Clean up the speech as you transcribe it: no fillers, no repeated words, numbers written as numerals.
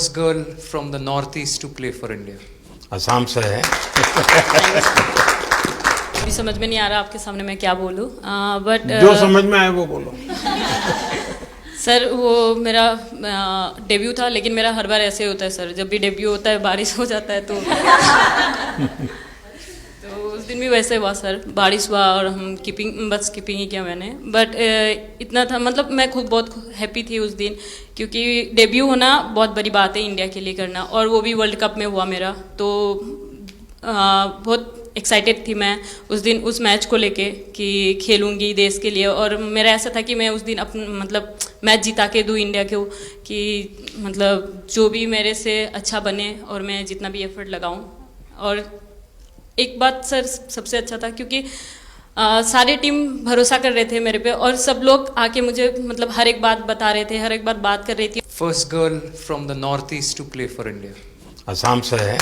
First girl from the Northeast to play for India. Assam से है। अभी समझ में नहीं आ रहा आपके सामने मैं क्या बोलूं, बट जो समझ में आए वो बोलो। सर वो मेरा डेब्यू था, लेकिन मेरा हर बार ऐसे होता है सर, जब भी डेब्यू होता है बारिश हो जाता है तो उस दिन भी वैसे हुआ सर, बारिश हुआ और हम बस कीपिंग ही किया मैंने। बट इतना था, मतलब मैं खुद बहुत हैप्पी थी उस दिन, क्योंकि डेब्यू होना बहुत बड़ी बात है इंडिया के लिए करना, और वो भी वर्ल्ड कप में हुआ मेरा, तो बहुत एक्साइटेड थी मैं उस दिन उस मैच को लेके कि खेलूंगी देश के लिए। और मेरा ऐसा था कि मैं उस दिन मतलब मैच जिता के दूँ इंडिया को, कि मतलब जो भी मेरे से अच्छा बने और मैं जितना भी एफर्ट लगाऊं। और एक बात सर सबसे अच्छा था, क्योंकि सारी टीम भरोसा कर रहे थे मेरे पे, और सब लोग आके मुझे मतलब हर एक बात बता रहे थे, हर एक बात कर रही थी। First girl from the Northeast to play for India. Assam से है।